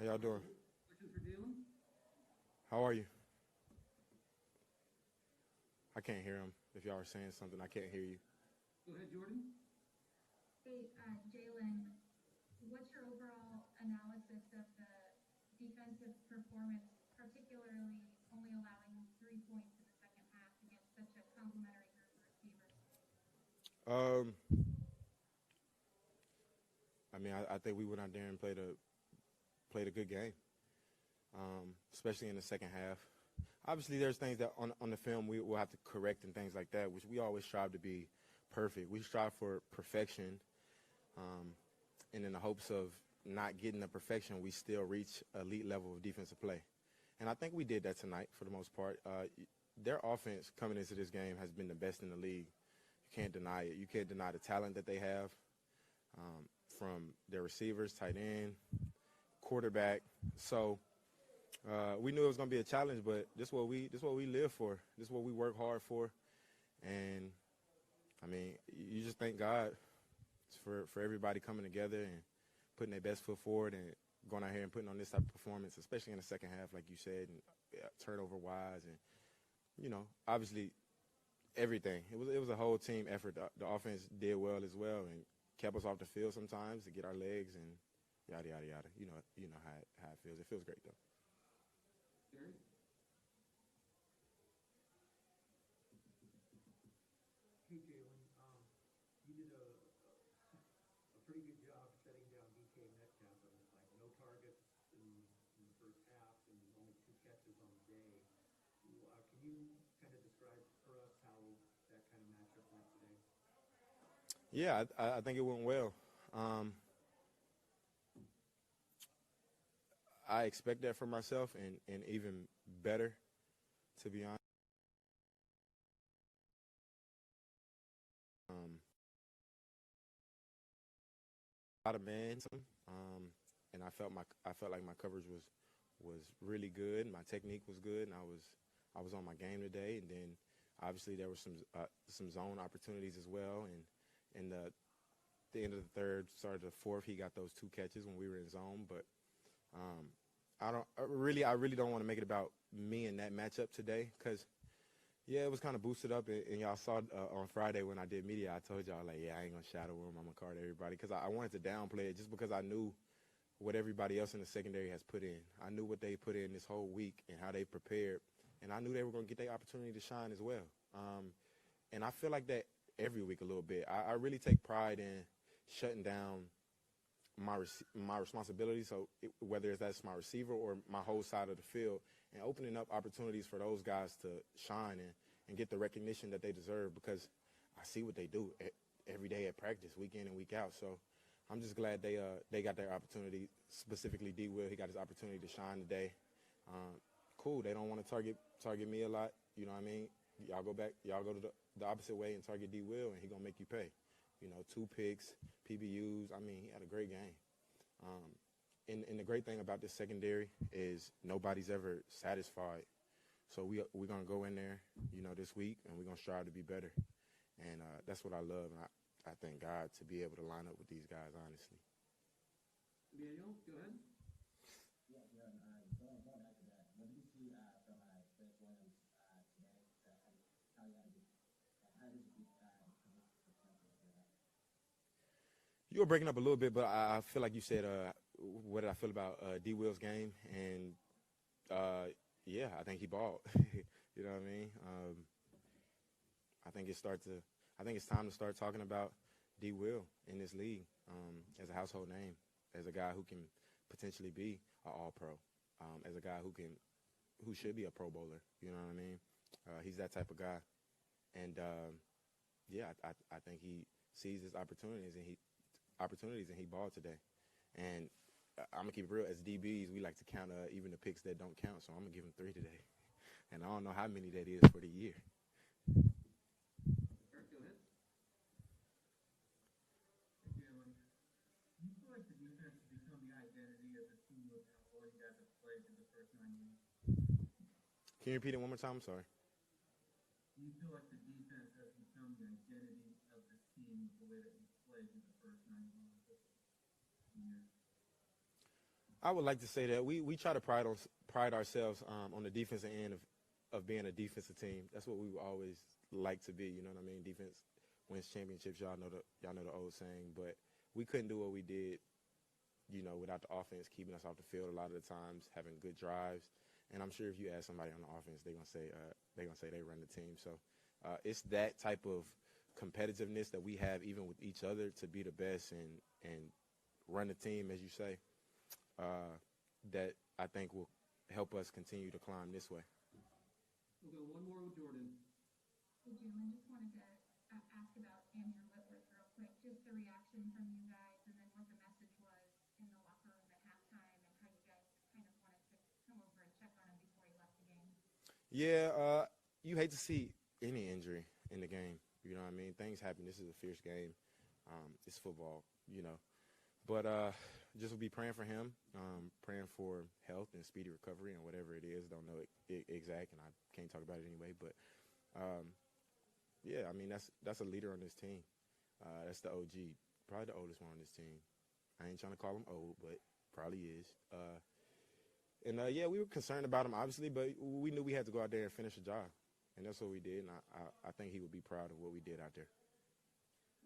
How y'all doing? Question for Jalen. How are you? I can't hear him. If y'all are saying something, I can't hear you. Go ahead, Jordan. Hey, Jalen, what's your overall analysis of the defensive performance, particularly only allowing 3 points in the second half against such a complimentary group of receivers? Um, I think we went out there and played a good game, especially in the second half. Obviously, there's things that on the film we will have to correct and things like that, which we always strive to be perfect. We strive for perfection, and in the hopes of not getting the perfection, we still reach elite level of defensive play. And I think we did that tonight for the most part. Their offense coming into this game has been the best in the league. You can't deny it. You can't deny the talent that they have from their receivers, tight end, quarterback. So we knew it was going to be a challenge, but this is what we live for. This is what we work hard for. And, you just thank God for everybody coming together and putting their best foot forward and going out here and putting on this type of performance, especially in the second half, like you said, and turnover-wise. And, obviously everything. It was a whole team effort. The offense did well as well and kept us off the field sometimes to get our legs and yada, yada, yada. You know how it feels. It feels great, though. Jared. Hey, Jalen, you did a pretty good job shutting down DK Metcalf. It was like no targets in the first half and only 2 catches on the day. Can you kind of describe for us how that kind of matchup went today? Yeah, I think it went well. I expect that for myself and even better, to be honest. A lot of man, and I felt like my coverage was really good. My technique was good, and I was on my game today. And then obviously there were some zone opportunities as well. And in the end of the third, start of the fourth, he got those 2 catches when we were in zone. But I really don't want to make it about me in that matchup today because, yeah, it was kind of boosted up. And y'all saw on Friday when I did media, I told y'all, like, yeah, I ain't going to shadow him. I'm going to card everybody because I wanted to downplay it just because I knew what everybody else in the secondary has put in. I knew what they put in this whole week and how they prepared, and I knew they were going to get their opportunity to shine as well. And I feel like that every week a little bit. I really take pride in shutting down my responsibility, so whether that's my receiver or my whole side of the field, and opening up opportunities for those guys to shine and get the recognition that they deserve because I see what they do every day at practice, week in and week out. So I'm just glad they got their opportunity, specifically D. Will. He got his opportunity to shine today. Cool. They don't want to target me a lot. You know what I mean? Y'all go to the opposite way and target D. Will, and he going to make you pay. 2 picks, PBUs. He had a great game. And the great thing about this secondary is nobody's ever satisfied. So we're going to go in there, this week, and we're going to strive to be better. And that's what I love. And I thank God to be able to line up with these guys, honestly. Daniel, go ahead. Yeah, going after that, what did you see from Chris Williams today? How did you You were breaking up a little bit, but I feel like you said, what did I feel about D. Will's game? And, yeah, I think he balled. You know what I mean? I think it's time to start talking about D. Will in this league as a household name, as a guy who can potentially be an all-pro, as a guy who should be a Pro Bowler. You know what I mean? He's that type of guy. And, yeah, I think he sees his opportunities and he balled today. And I'm going to keep it real. As DBs, we like to count even the picks that don't count, so I'm going to give him 3 today. And I don't know how many that is for the year. Eric, go ahead. Hey, Jalen, do you feel like the defense has become the identity of the team with how well you guys have played in the first 9 games? Can you repeat it one more time? I'm sorry. Do you feel like the defense has become the identity of the team with the way that you played in the first 9 games of the year? I would like to say that we try to pride ourselves on the defensive end of being a defensive team. That's what we always like to be. You know what I mean? Defense wins championships. Y'all know the old saying. But we couldn't do what we did, without the offense keeping us off the field a lot of the times, having good drives. And I'm sure if you ask somebody on the offense, they're gonna say they run the team. So it's that type of competitiveness that we have even with each other to be the best and run the team, as you say. That I think will help us continue to climb this way. We'll go one more with Jordan. Hey, Jalen, just wanted to ask about Andrew Whitworth real quick. Just the reaction from you guys, and then what the message was in the locker room at halftime, and how you guys kind of wanted to come over and check on him before he left the game. Yeah, you hate to see any injury in the game. You know what I mean? Things happen. This is a fierce game. It's football, But just will be praying for him, praying for health and speedy recovery and whatever it is. Don't know it exact, and I can't talk about it anyway. But, yeah, I mean, that's a leader on this team. That's the OG, probably the oldest one on this team. I ain't trying to call him old, but probably is. Yeah, we were concerned about him, obviously, but we knew we had to go out there and finish the job. And that's what we did, and I think he would be proud of what we did out there.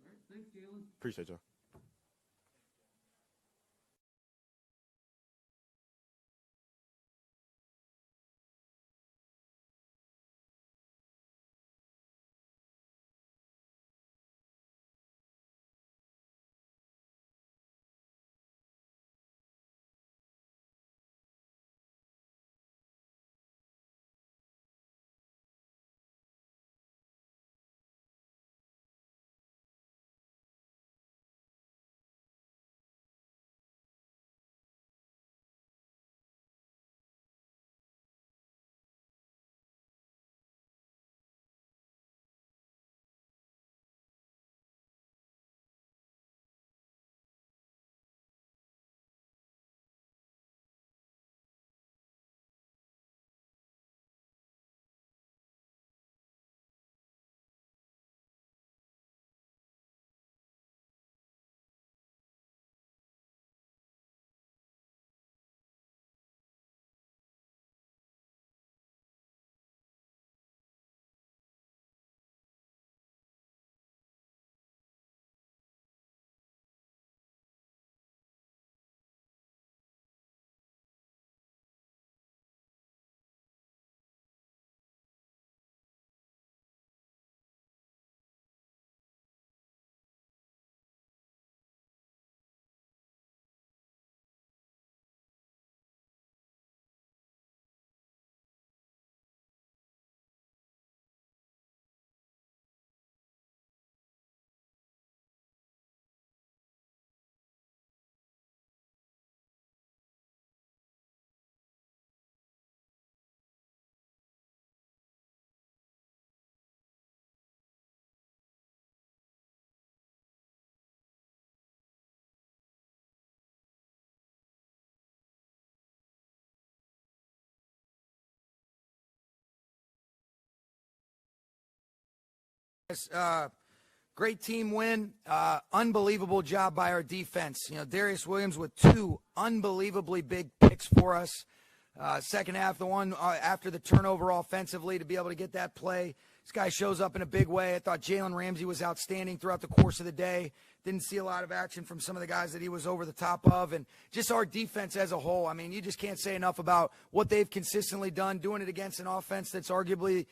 All right, thanks, Jalen. Appreciate y'all. Great team win. Unbelievable job by our defense. Darius Williams with 2 unbelievably big picks for us. Second half, the one after the turnover offensively to be able to get that play. This guy shows up in a big way. I thought Jalen Ramsey was outstanding throughout the course of the day. Didn't see a lot of action from some of the guys that he was over the top of. And just our defense as a whole. I mean, you just can't say enough about what they've consistently done, doing it against an offense that's arguably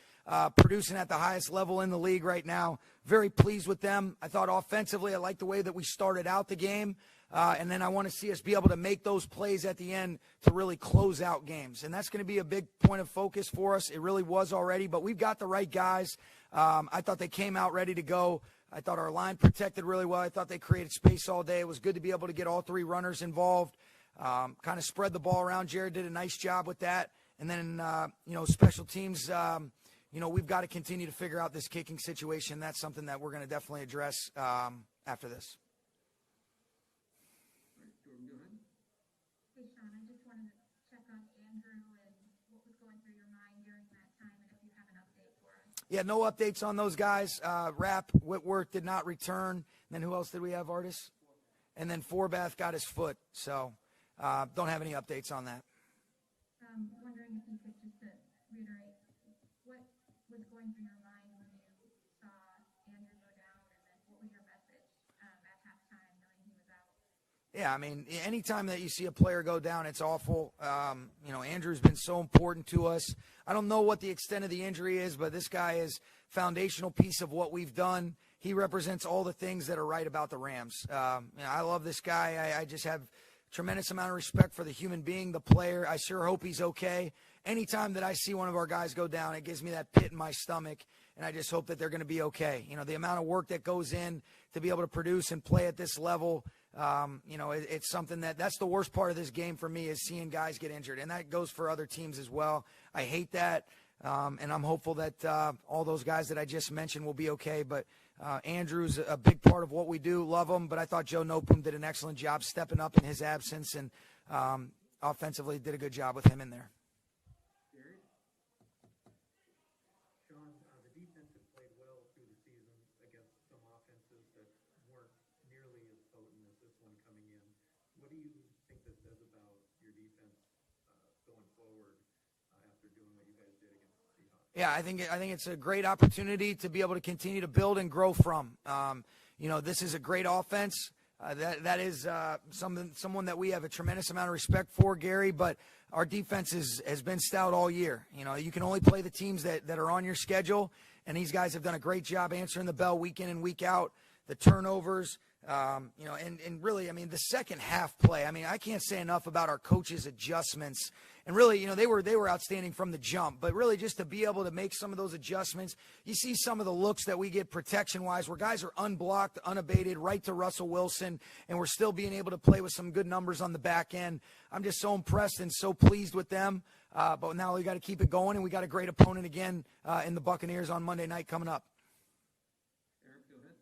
producing at the highest level in the league right now. Very pleased with them. I thought offensively, I liked the way that we started out the game. And then I want to see us be able to make those plays at the end to really close out games. And that's going to be a big point of focus for us. It really was already, but we've got the right guys. I thought they came out ready to go. I thought our line protected really well. I thought they created space all day. It was good to be able to get all 3 runners involved, kind of spread the ball around. Jared did a nice job with that. And then, special teams, we've got to continue to figure out this kicking situation. That's something that we're going to definitely address after this. Jordan, go ahead. Hey, Sean, I just wanted to check on Andrew and what was going through your mind during that time, and if you have an update for us. Yeah, no updates on those guys. Rapp, Whitworth did not return. And then who else did we have, Artis? And then Forbath got his foot. So don't have any updates on that. Wondering if you could just reiterate what was going through your mind when you saw Andrew go down, and then what was your message at halftime knowing he was out? Yeah, I mean, anytime that you see a player go down, it's awful. Andrew's been so important to us. I don't know what the extent of the injury is, but this guy is foundational piece of what we've done. He represents all the things that are right about the Rams. I love this guy. I just have tremendous amount of respect for the human being, the player. I sure hope he's okay. Anytime that I see one of our guys go down, it gives me that pit in my stomach, and I just hope that they're going to be okay. The amount of work that goes in to be able to produce and play at this level, it's something that's the worst part of this game for me, is seeing guys get injured, and that goes for other teams as well. I hate that, and I'm hopeful that all those guys that I just mentioned will be okay, but Andrew's a big part of what we do. Love him, but I thought Joe Nopum did an excellent job stepping up in his absence, and offensively did a good job with him in there. Sean, the defense has played well through the season against some offenses that weren't nearly as potent as this one coming in. What do you think this says about your defense going forward after doing what you guys did against the Seahawks? Yeah, I think it's a great opportunity to be able to continue to build and grow from. This is a great offense. That is someone that we have a tremendous amount of respect for, Gary, but our defense has been stout all year. You can only play the teams that are on your schedule, and these guys have done a great job answering the bell week in and week out. The turnovers, and really, I mean, the second half play, I mean, I can't say enough about our coaches' adjustments. And really, they were outstanding from the jump. But really, just to be able to make some of those adjustments, you see some of the looks that we get protection-wise where guys are unblocked, unabated, right to Russell Wilson, and we're still being able to play with some good numbers on the back end. I'm just so impressed and so pleased with them. But now we got to keep it going, and we got a great opponent again in the Buccaneers on Monday night coming up. Eric, go ahead.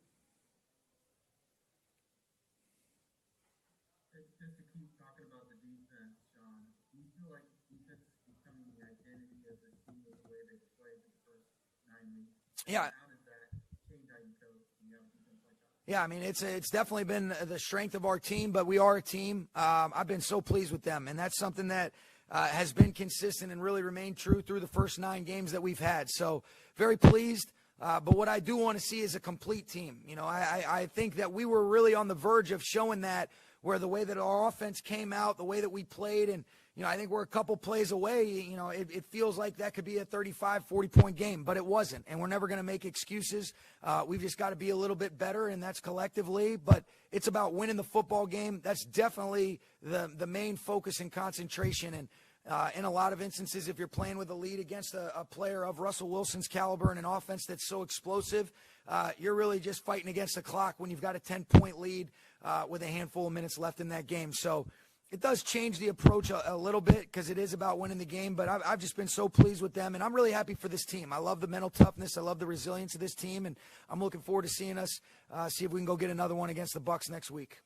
Just to keep talking about the defense, Sean, do you feel like defense is becoming the identity of the team with the way they played the first 9 weeks? Yeah. How does that change how you coach when you have a defense like that? Yeah, I mean, it's definitely been the strength of our team, but we are a team. I've been so pleased with them, and that's something that has been consistent and really remained true through the first 9 games that we've had. So very pleased. But what I do want to see is a complete team. I think that we were really on the verge of showing that, where the way that our offense came out, the way that we played, and, I think we're a couple plays away. It feels like that could be a 35, 40-point game, but it wasn't, and we're never going to make excuses. We've just got to be a little bit better, and that's collectively, but it's about winning the football game. That's definitely the main focus and concentration, and in a lot of instances, if you're playing with a lead against a player of Russell Wilson's caliber and an offense that's so explosive, you're really just fighting against the clock when you've got a 10-point lead with a handful of minutes left in that game. So it does change the approach a little bit because it is about winning the game, but I've just been so pleased with them, and I'm really happy for this team. I love the mental toughness. I love the resilience of this team, and I'm looking forward to seeing us see if we can go get another one against the Bucs next week.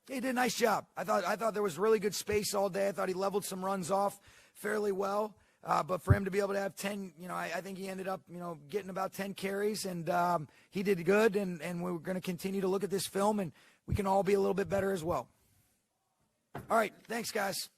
He did a nice job. I thought there was really good space all day. I thought he leveled some runs off fairly well. But for him to be able to have 10, I think he ended up, getting about 10 carries, and he did good. And we're going to continue to look at this film, and we can all be a little bit better as well. All right. Thanks, guys.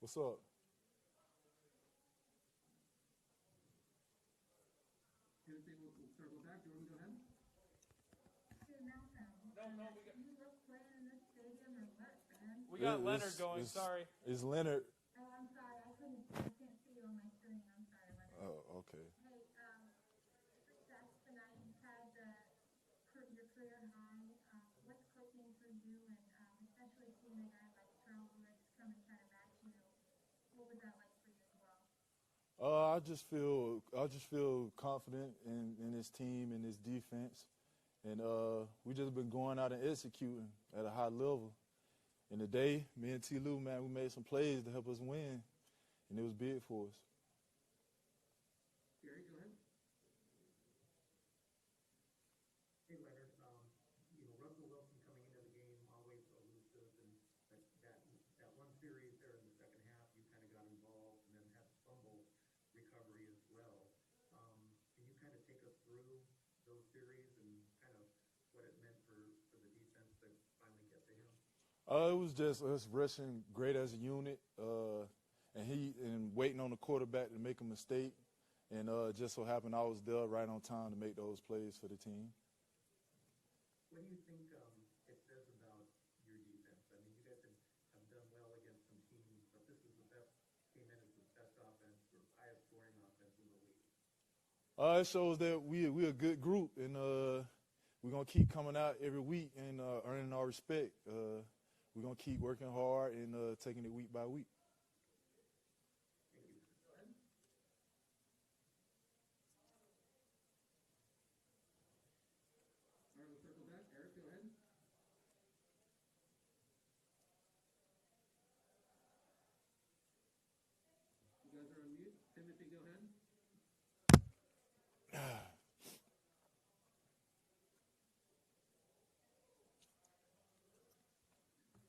What's up? Timothy, we'll circle back. Jordan, go ahead. To Malcolm. No, we got. You love playing in this stadium or what, man? We got Leonard going. Sorry. It's Leonard. Oh, I'm sorry. I can't see you on my screen. I'm sorry, Leonard. Oh, okay. Hey, success tonight. You've had your career high. What's clicking for you, and especially seeing a guy like Charles Woods come and try to match you? What was that like for you as well? I just feel confident in this team and this defense, and we just been going out and executing at a high level. And today, me and T. Lou, man, we made some plays to help us win, and it was big for us. Gary, go ahead. Hey, Leonard, Russell Wilson coming into the game always elusive, and that one series there in the second half, you kind of got involved and then had fumble recovery as well. Can you kind of take us through those series and kind of what it meant for the defense to finally get to him? It was just us rushing great as a unit, and waiting on the quarterback to make a mistake, and just so happened I was there right on time to make those plays for the team. What do you think it says about your defense? I mean, you guys have done well against some teams, but this is the best, came in as the best offense or highest scoring offense in the league. It shows that we're a good group, and we're going to keep coming out every week and earning our respect. We're going to keep working hard and taking it week by week. All right, we'll circle back. Eric, go ahead. You guys are on mute. Timothy, go ahead.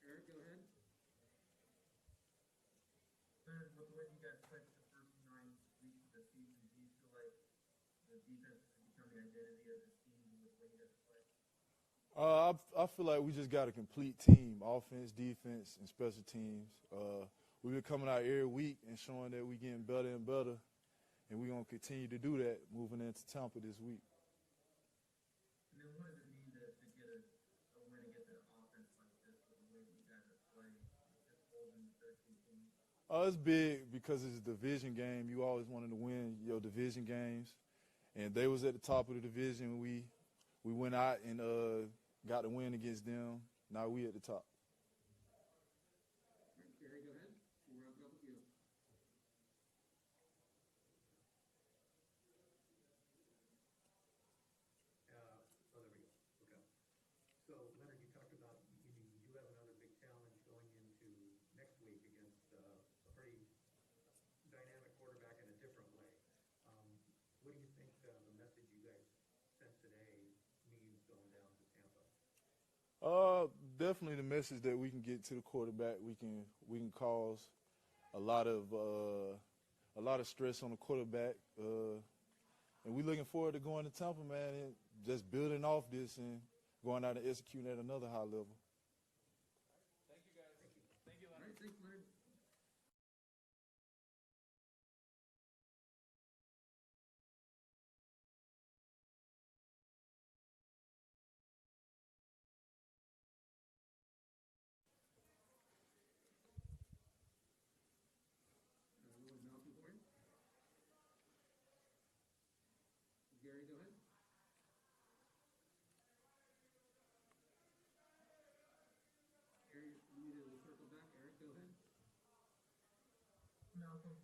Eric, go ahead. Leonard, with the way you guys played the first 9 weeks of the season, do you feel like the defense has become the identity of this team with the way you guys play? I feel like we just got a complete team, offense, defense, and special teams. We've been coming out every week and showing that we're getting better and better, and we're going to continue to do that moving into Tampa this week. And then what does it mean to get a win against an offense like this with the way that you guys are playing, just holding 13 teams? It's big because it's a division game. You always wanted to win your division games, and they was at the top of the division. We went out and got the win against them. Now we at the top. All right, Gary, go ahead. We'll wrap it up with you. There we go. Okay. So, Leonard, you talked about you do have another big challenge going into next week against a pretty dynamic quarterback in a different way. What do you think the message you guys sent today means going down to Tampa? Definitely the message that we can get to the quarterback. We can cause a lot of stress on the quarterback, and we're looking forward to going to Tampa, man, and just building off this and going out and executing at another high level. Thank you, guys. Thank you, All Leonard. right, thanks, Leonard. Willie Malcolm for you. Gary, go ahead. Gary, you need to circle back. Eric, go ahead. Malcolm,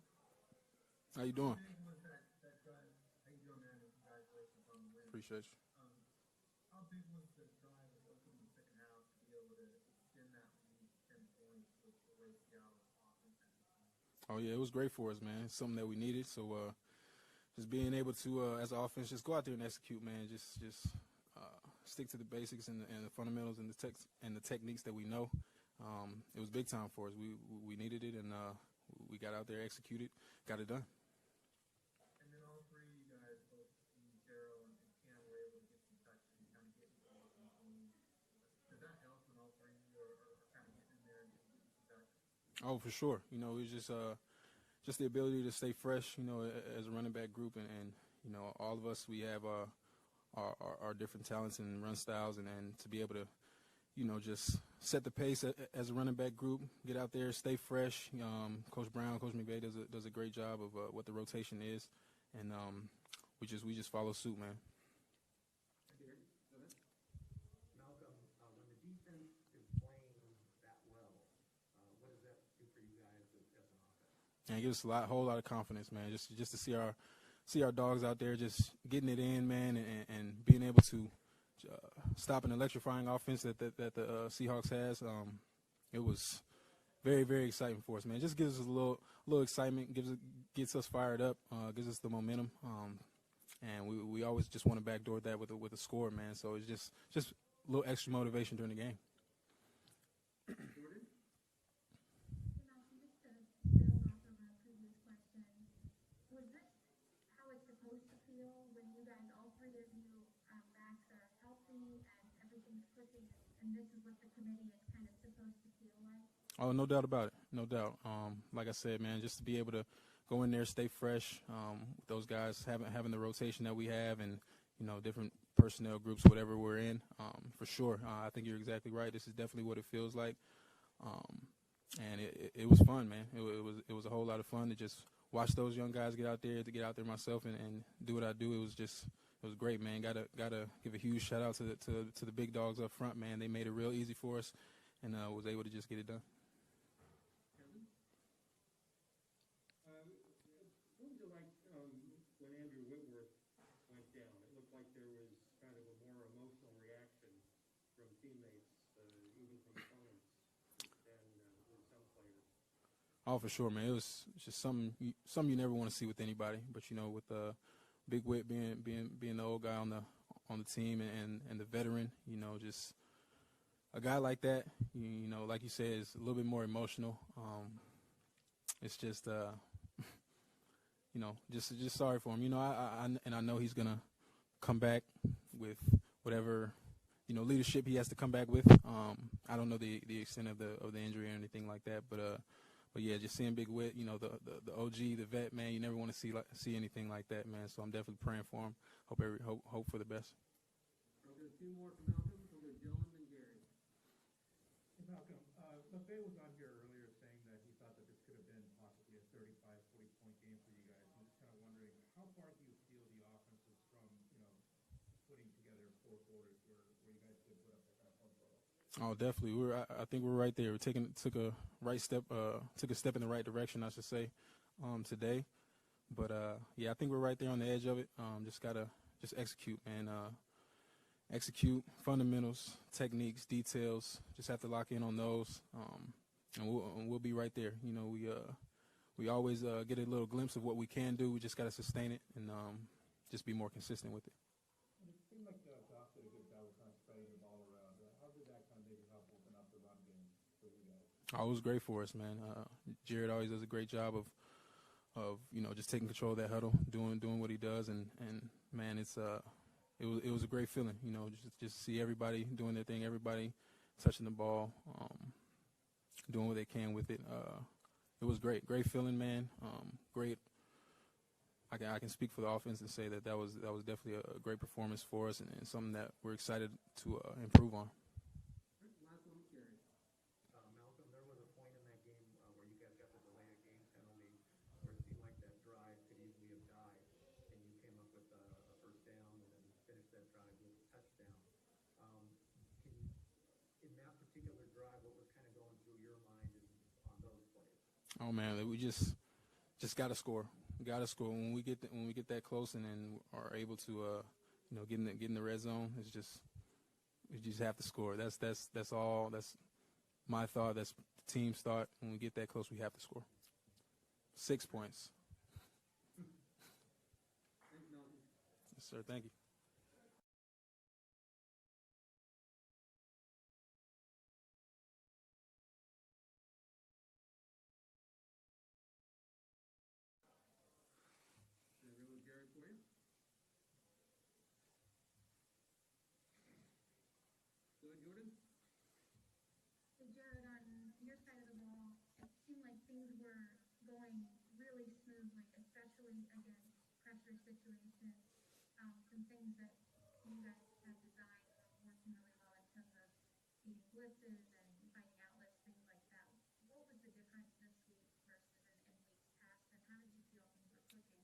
How you doing? how big was that drive? How you doing, man? And congratulations on the win. Appreciate you. How big was the drive that opened in the second half to be able to extend that lead 10 points with the way Seattle's offense and defense? Oh yeah, it was great for us, man. It's something that we needed. So just being able to, as an offense, just go out there and execute, man. Just stick to the basics and the fundamentals and the techniques that we know. It was big time for us. We needed it, and we got out there, executed, got it done. And then all three of you guys, both Darryl and Cam, were able to get some touches and kind of get involved in the game. Does that help when all three of you are kind of getting in there and getting some touches? Oh, for sure. You know, it's just the ability to stay fresh, you know, as a running back group. And you know, all of us, we have our different talents and run styles. And to be able to, you know, just set the pace as a running back group, get out there, stay fresh. Coach Brown, Coach McVay does a great job of what the rotation is. And we just follow suit, man. Malcolm, when the defense is playing that well, what does that do for you guys as an offense? And it gives us a whole lot of confidence, man. Just to see our dogs out there just getting it in, man, and being able to stop an electrifying offense that the Seahawks has. It was very, very exciting for us, man. It just gives us a little excitement, gets us fired up, gives us the momentum, and we always just want to backdoor that with a score, man. So it's just a little extra motivation during the game. Malcolm, just to build off of a previous question, was this how it's supposed to feel when you guys, all three of you backs are healthy and everything's clicking, and this is what the committee is kind of supposed to feel like? Oh, no doubt about it. No doubt. Like I said, man, just to be able to go in there, stay fresh, with those guys having the rotation that we have and, you know, different personnel groups, whatever we're in, for sure. I think you're exactly right. This is definitely what it feels like. And it was fun, man. It was a whole lot of fun to just watch those young guys get out there myself and do what I do. It was great, man. Gotta give a huge shout out to the big dogs up front, man. They made it real easy for us and was able to just get it done. What was it like when Andrew Whitworth went down? It looked like there was kind of a more emotional reaction from teammates, even from opponents, than with some players. Oh, for sure, man. It was just something you never want to see with anybody. But you know, with Big Whit being the old guy on the team and the veteran, you know, just a guy like that, you know, like you said, is a little bit more emotional. It's just you know, just sorry for him. You know, I know he's gonna come back with whatever, you know, leadership he has to come back with. I don't know the extent of the injury or anything like that, but yeah, just seeing Big Whit, you know, the OG, the vet, man, you never want to see anything like that, man. So I'm definitely praying for him. Hope for the best. I'll do two more for Malcolm. We'll go Dylan and Gary. Hey, Malcolm, McVay was on here earlier saying that he thought that this could have been possibly a 35, 40-point game for you guys. I'm just kind of wondering, how far do you feel the offense is from, you know, putting together 4 quarters where you guys could put up that kind of fun total? Oh, definitely. I think we're right there. Took a step in the right direction, I should say, today. But yeah, I think we're right there on the edge of it. Just gotta execute, man. Execute fundamentals, techniques, details. Just have to lock in on those, and we'll be right there. You know, we always get a little glimpse of what we can do. We just gotta sustain it and just be more consistent with it. It seemed like Goff did a good job of kind of spreading the ball around. How did that kind of maybe help open up the run game for you guys? Oh, it was great for us, man. Jared always does a great job of you know, just taking control of that huddle, doing what he does, and man, it was a great feeling, you know, just see everybody doing their thing, everybody touching the ball, doing what they can with it. It was great feeling, man. Great. I can speak for the offense and say that was definitely a great performance for us and something that we're excited to improve on. Last one, Gary. Malcolm, there was a point in that game where you guys got the delay of game penalty where it seemed like that drive could easily have died, and you came up with a first down and then finished that drive with a touchdown. In that particular drive, what was kind of going through your mind on those plays? Oh man, we just got to score. Got to score when we get that close and then are able to you know, get in the red zone. We just have to score. That's all. That's my thought. That's the team's thought. When we get that close, we have to score. 6 points. Thanks, Malcolm. Yes, sir. Thank you. Should I go with Gary for you? Go ahead, Jordan. So Jared, on your side of the ball, it seemed going really smoothly, especially against pressure situations. Some things that you guys have designed working really well in terms of beating blitzes and finding outlets, things like that. What was the difference this week versus in weeks past, and how did you feel things were clicking?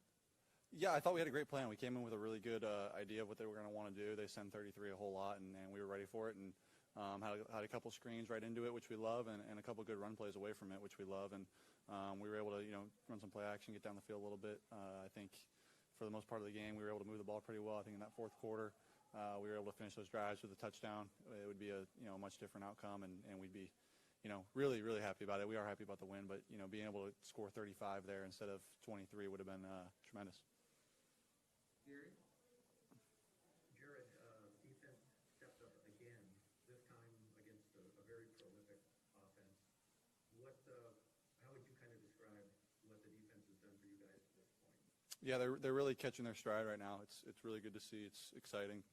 Yeah, I thought we had a great plan. We came in with a really good idea of what they were going to want to do. They send 33 a whole lot, and we were ready for it, and had a couple screens right into it, which we love, and a couple good run plays away from it, which we love. And we were able to, run some play action, get down the field a little bit. I think for the most part of the game, we were able to move the ball pretty well. I think in that fourth quarter, we were able to finish those drives with a touchdown. It would be a much different outcome, and we'd be really, really happy about it. We are happy about the win, but, being able to score 35 there instead of 23 would have been tremendous. Gary? Jared, defense stepped up again, this time against a very prolific offense. How would you kind of describe what the defense has done for you guys at this point? Yeah, they're really catching their stride right now. It's really good to see. It's exciting.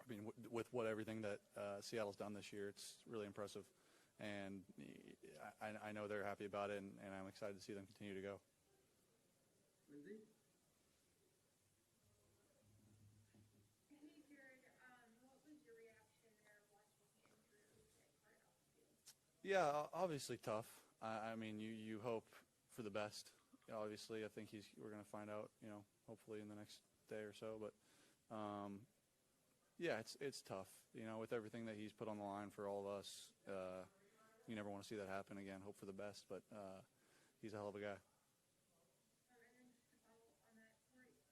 I mean, with everything that Seattle's done this year, it's really impressive. And I know they're happy about it, and I'm excited to see them continue to go. Lindsay? Hey, Jared, what was your reaction there watching Andrew get carted off the field? Yeah, obviously tough. I mean, you hope for the best. Obviously, I think we're going to find out, hopefully in the next day or so. But, yeah, it's tough. With everything that he's put on the line for all of us, you never want to see that happen again. Hope for the best, but he's a hell of a guy. And then just to follow up on that,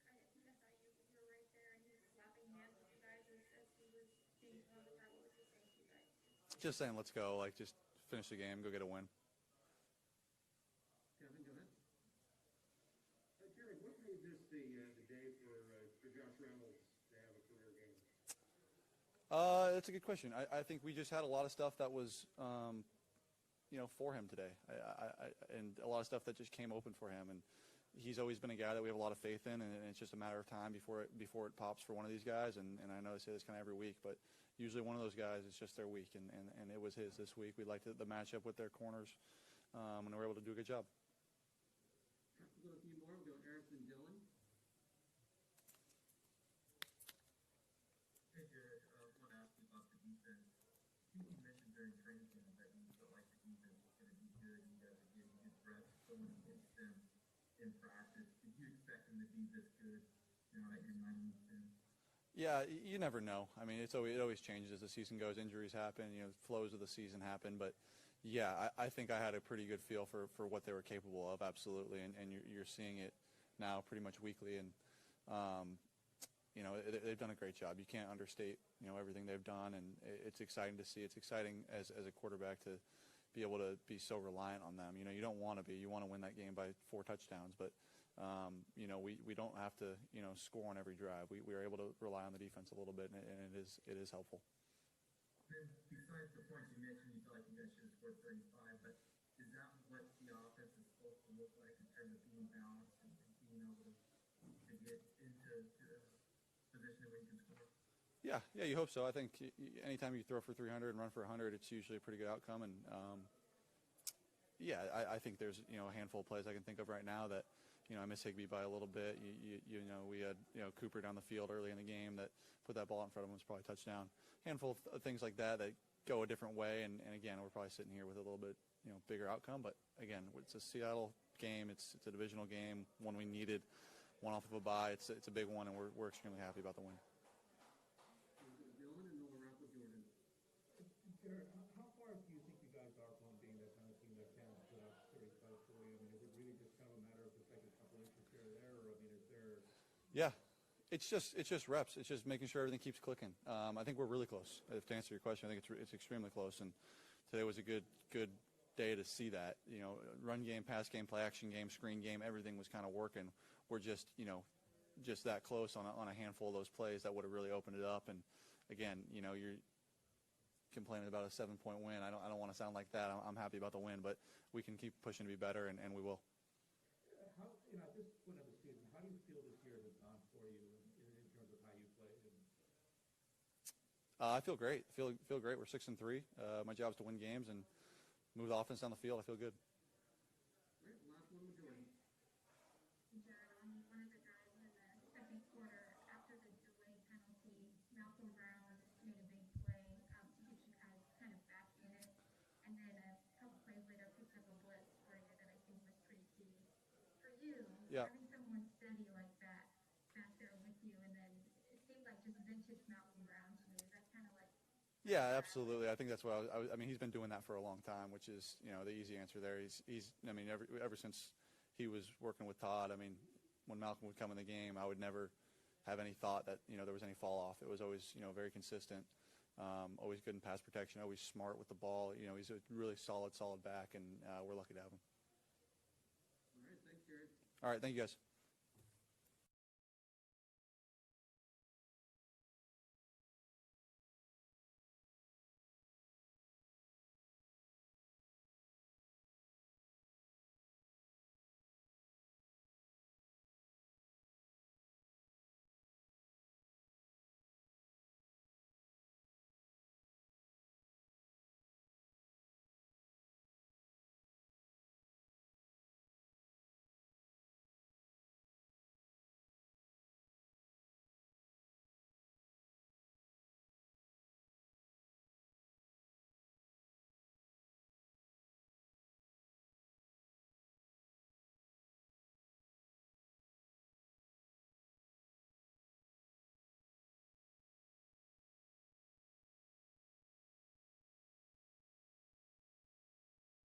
I thought you were right there, and he was slapping hands with you guys as he was being thrown the towel. What was he saying to you guys? Just saying, let's go. Just finish the game, go get a win. Kevin, go ahead. Jared, what made this the day for Josh Reynolds to have a career game? That's a good question. I think we just had a lot of stuff that was, for him today. And a lot of stuff that just came open for him. And he's always been a guy that we have a lot of faith in, and it's just a matter of time before it pops for one of these guys. And I know I say this kind of every week, but usually one of those guys, it's just their week, and it was his this week. We liked the matchup with their corners, and they were able to do a good job. We'll go a few more. We'll go Eric and Dylan. Hey, Jared, I want to ask you about the defense. I think you mentioned during training camp that you felt like the defense was going to be good. You guys are getting good reps going against them in practice. Did you expect them to be this good, at your 9 weeks in? Yeah, you never know. I mean, it always changes as the season goes. Injuries happen, flows of the season happen. But, yeah, I think I had a pretty good feel for what they were capable of, absolutely. And you're seeing it now pretty much weekly. And, they've done a great job. You can't understate, everything they've done. And it's exciting to see. It's exciting as a quarterback to be able to be so reliant on them. You don't want to be. You want to win that game by 4 touchdowns. But, we don't have to, score on every drive. We are able to rely on the defense a little bit, and it is helpful. Then, besides the points you mentioned, you feel like you guys should have scored 35, but is that what the offense is supposed to look like in terms of being balanced and being able to get into a position where you can score? Yeah, you hope so. I think anytime you throw for 300 and run for 100, it's usually a pretty good outcome. And, I think there's, a handful of plays I can think of right now that, I miss Higbee by a little bit. We had, Cooper down the field early in the game that put that ball in front of him was probably a touchdown. Handful of things like that go a different way. And again, we're probably sitting here with a little bit, bigger outcome. But again, it's a Seattle game. It's a divisional game, one we needed, one off of a bye. It's a big one, and we're extremely happy about the win. Dylan, and then we'll wrap with Jordan. Jared, how far do you think you guys are from being that kind of team that can put up 35 for you? I mean, is it really just kind of a matter of just like a couple inches here or there, or I mean, is there? Yeah, it's just reps. It's just making sure everything keeps clicking. I think we're really close. To answer your question, I think it's extremely close, and today was a good day to see that. Run game, pass game, play action game, screen game, everything was kind of working. We're just that close on a handful of those plays that would have really opened it up. And again, you're complaining about a 7-point win. I don't want to sound like that. I'm happy about the win, but we can keep pushing to be better, and we will. How, at this point of the season, how do you feel this year has gone for you in terms of how you played? I feel great. Feel great. We're 6-3. My job is to win games and move the offense down the field. I feel good. All right, last Yeah. Having someone steady like that back there with you, and then it seemed like just vintage Malcolm Brown to me. Is that kind of like? Yeah, absolutely. I think that's what I mean, he's been doing that for a long time, which is, the easy answer there. He's I mean, ever since he was working with Todd, I mean, when Malcolm would come in the game, I would never have any thought that, there was any fall off. It was always, very consistent, always good in pass protection, always smart with the ball. He's a really solid back, and we're lucky to have him. All right, thanks, Jared. All right, thank you guys.